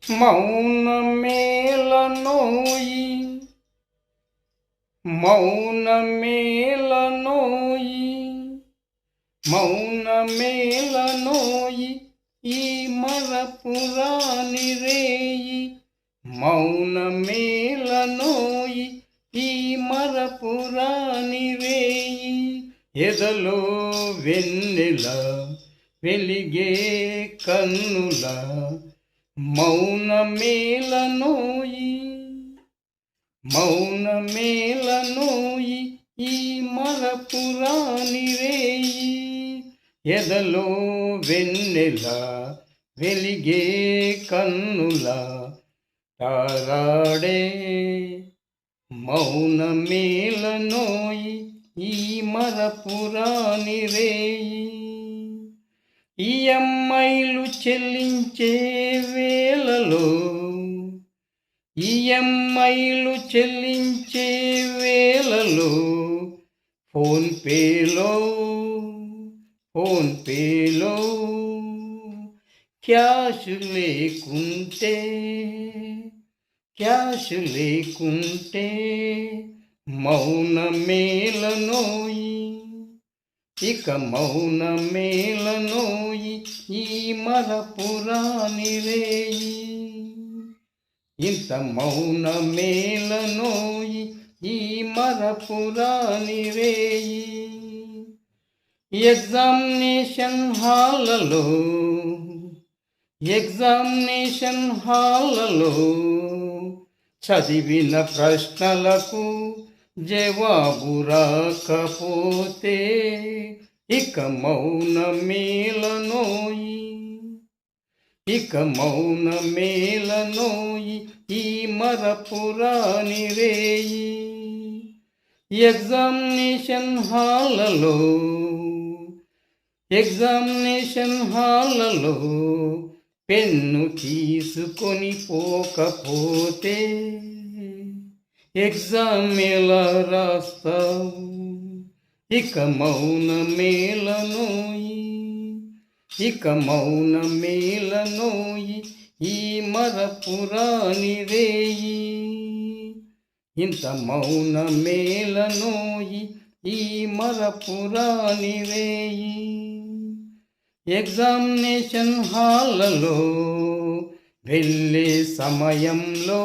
మౌనమేలనోయి మౌనమేలనోయి మౌనమేలనోయి ఈ మరపురాని రేయి మౌనమేలనోయి ఈ మరపురాని రేయి ఎదలో వెన్నెల వెలిగే కన్నుల మౌనమేలనోయి మౌనమేలనోయి ఈ మరపురాని రేయి ఎదలో వెన్నెల వెలిగే కన్నుల తారాడే మౌనమేలనోయి ఈ మరపురాని రేయి ఈఎంఐలు చెల్లించే వేళలో ఈఎంఐలు చెల్లించే వేళలో ఫోన్పేలో క్యాష్ లేకుంటే మౌనమేలనోయి ఇక మౌనమేలనోయి ఈ మరపురాని రేయి ఇంత మౌనమేలనోయి ఈ మరపురాని రేయి ఎగ్జామినేషన్ హాలలో చదివిన ప్రశ్నలకు జవాబు రాకపోతే ఇక మౌనమేలనోయి ఈ మరపురాని రేయి ఎగ్జామినేషన్ హాలలో పెన్ను తీసుకొని పోకపోతే ఎగ్జామ్ ఎలా రాస్తావు ఇక మౌనమేలనోయి ఈ మరపురాని రేయి ఇంత మౌనమేలనోయి ఈ మరపురాని రేయి ఎగ్జామినేషన్ హాల్లో వెళ్ళే సమయంలో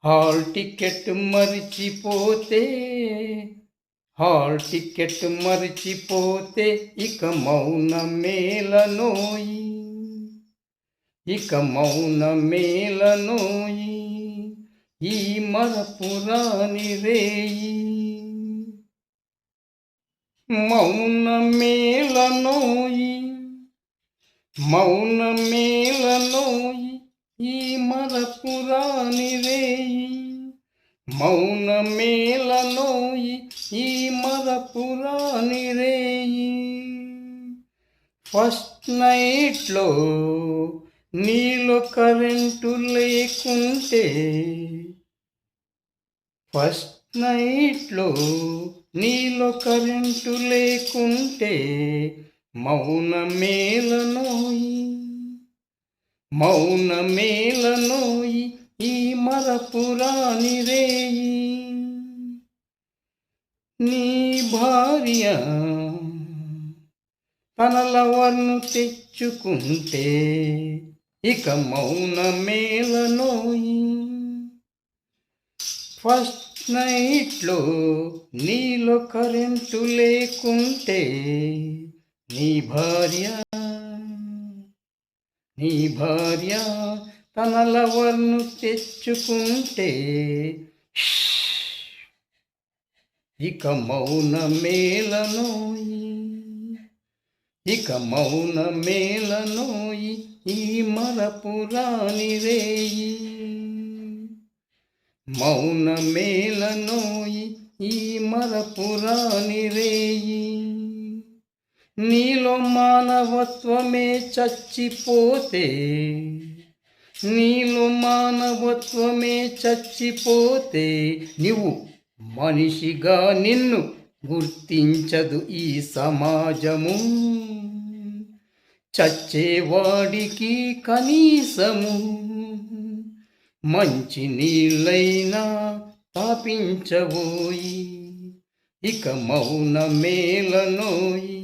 హాల్ టికెట్ మరిచిపోతే ఇక మౌనమేలనోయి ఈ మరపురాని రేయి మౌనమేలనోయి ఈ మరపురాని రేయి మౌనమేలనోయి ఈ మరపురాని రేయి ఫస్ట్ నైట్లో నీలో కరెంటు లేకుంటే మౌనమేలనోయి ఈ మరపురాని రేయి నీ భార్య తన లవర్ను తెచ్చుకుంటే ఇక మౌనమేలనోయి ఫస్ట్ నైట్లో నీలో కరెంటు లేకుంటే నీ భార్య తన లవర్ను తెచ్చుకుంటే ఇక మౌనమేలనోయి ఈ మరపురాని రేయి మౌనమేలనోయి ఈ మరపురాని రేయి నీలో మానవత్వమే చచ్చిపోతే నీవు మనిషిగా నిన్ను గుర్తించదు ఈ సమాజము చచ్చేవాడికి కనీసము మంచి నీళ్ళైనా తాపించబోయి, ఇక మౌన మేలనోయి,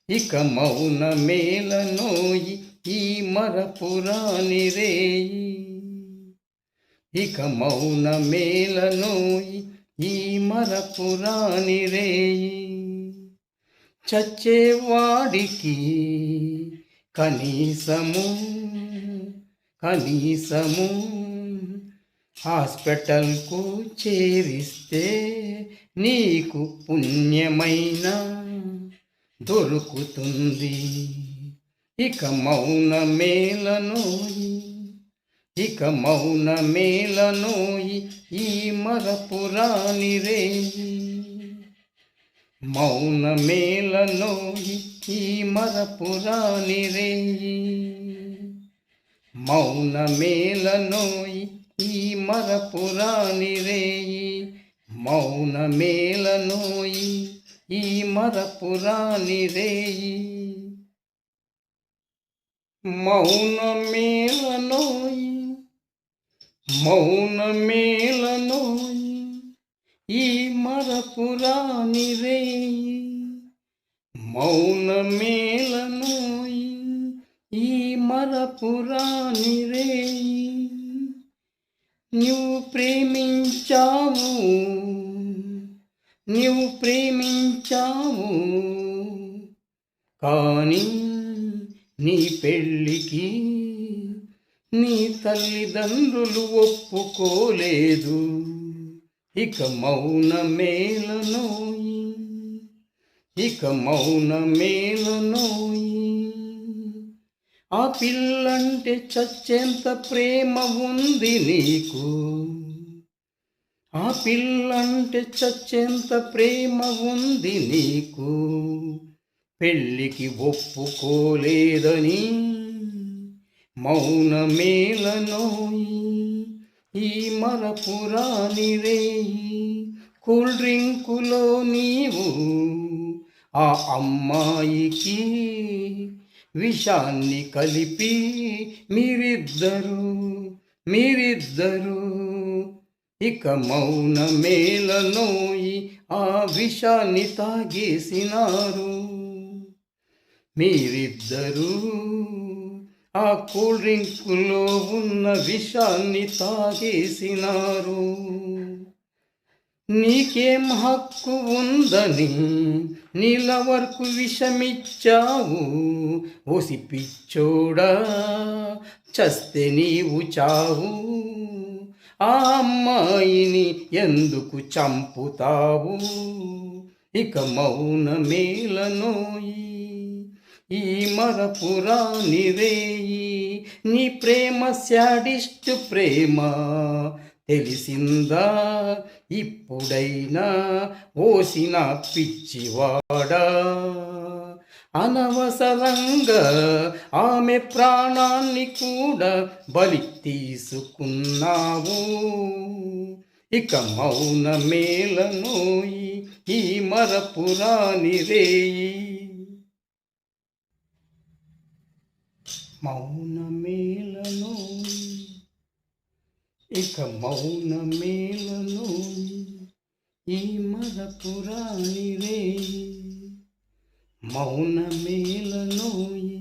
ఇక మౌన మేలనోయి ఈ మరపురాని రేయి, ఇక మౌన మేలనోయి ఈ మరపురాని రేయి. చచ్చేవాడికి కనీసము కనీసము హాస్పిటల్కు చేరిస్తే నీకు పుణ్యమైన దొరుకుతుంది. ఇక మౌన మేలనోయి, ఇక మౌన మేలనోయి ఈ మరపురాని రేయి, మౌన మేలనోయి ఈ మరపురాని రేయి, మౌన మేలనోయి ఈ మరపురాని రేయి, మౌన మేలనోయి ఈ మరపురాని రేయి, మౌన మేలనోయి, మౌన మేలనోయి ఈ మరపురాని రేయి, మౌన మేలనోయి ఈ మరపురాని రేయి. నువ్వు ప్రేమించావు, నువ్వు ప్రేమించావు, కానీ నీ పెళ్ళికి నీ తల్లిదండ్రులు ఒప్పుకోలేదు. ఇక మౌన మేలనోయి, ఇక మౌన మేలనోయి. ఆ పిల్లంటే చచ్చేంత ప్రేమ ఉంది నీకు, ఆ పిల్లంటే చచ్చేంత ప్రేమ ఉంది నీకు, పెళ్ళికి ఒప్పుకోలేదని మౌన మేలనోయి ఈ మరపురాని రేయి. కూల్ డ్రింకులో నీవు ఆ అమ్మాయికి విషాన్ని కలిపి మీరిద్దరు ఇక మౌన మేలనోయి ఆ విషాన్ని తాగేసినారు. మీరిద్దరూ ఆ కూల్ డ్రింకులో ఉన్న విషాన్ని తాగేసినారు. నీకేం హక్కు ఉందని నీళ్ళ వరకు విషమిచ్చావు? ఓసి పిచ్చోడా, చస్తే నీవు చావు. ఆ అమ్మాయిని ఎందుకు చంపుతావు? ఇక మౌన మేలనోయి ఈ మరపురాని రేయి. నీ ప్రేమ శాడిస్ట్ ప్రేమ తెలిసిందా ఇప్పుడైనా? ఓసిన పిచ్చివాడా, అనవసరంగా ఆమె ప్రాణాన్ని కూడా బలి తీసుకున్నావు. ఇక మౌన మేలనోయి ఈ మరపురాని రేయి. మౌన మేలనోయి, ఇక మౌన మేలనోయి ఈ మరపురాని రేయి. మౌన మేలనోయి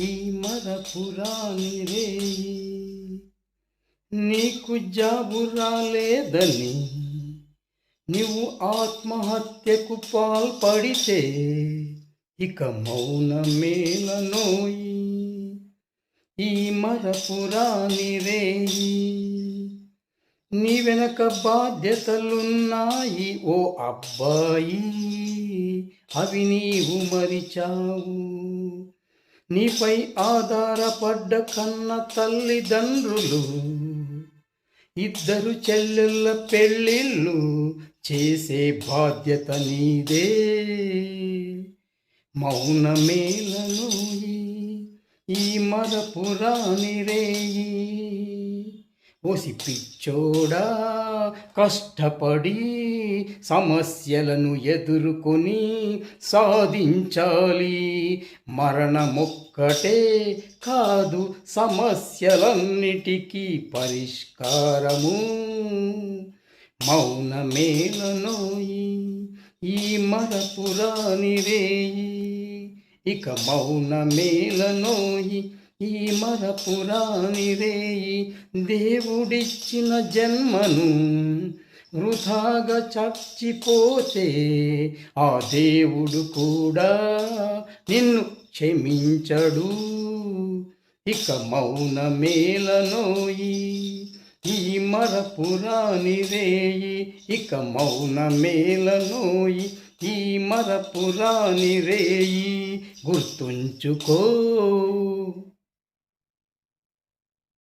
ఈ మరపురాని రేయి. నీకు జాబు రాలేదని నీవు ఆత్మహత్యకు పాల్పడితే ఇక మౌన మేలనోయి ఈ మరపురాని రేయి. నీ వెనక బాధ్యతలున్నాయి ఓ అబ్బాయి, అవి నీవు మరిచావు. నీపై ఆధారపడ్డ కన్న తల్లిదండ్రులు ఇద్దరు చెల్లెళ్ళ పెళ్ళిళ్ళు చేసే బాధ్యత నీదే. మౌన మేలనోయి ఈ మరపురాని రేయి. ఓసి పిచ్చోడా, కష్టపడి సమస్యలను ఎదుర్కొని సాధించాలి. మరణమొక్కటే కాదు సమస్యలన్నిటికీ పరిష్కారము. మౌనమేలనోయి ఈ మరపురాని రేయి, ఇక మౌనమేలనోయి ఈ మరపురాని రేయి. దేవుడిచ్చిన జన్మను వృథాగా చచ్చిపోతే ఆ దేవుడు కూడా నిన్ను క్షమించడు. ఇక మౌనమేలనోయి ఈ మరపురాని రేయి, ఇక మౌనమేలనోయి ఈ మరపురాని రేయి. గుర్తుంచుకో.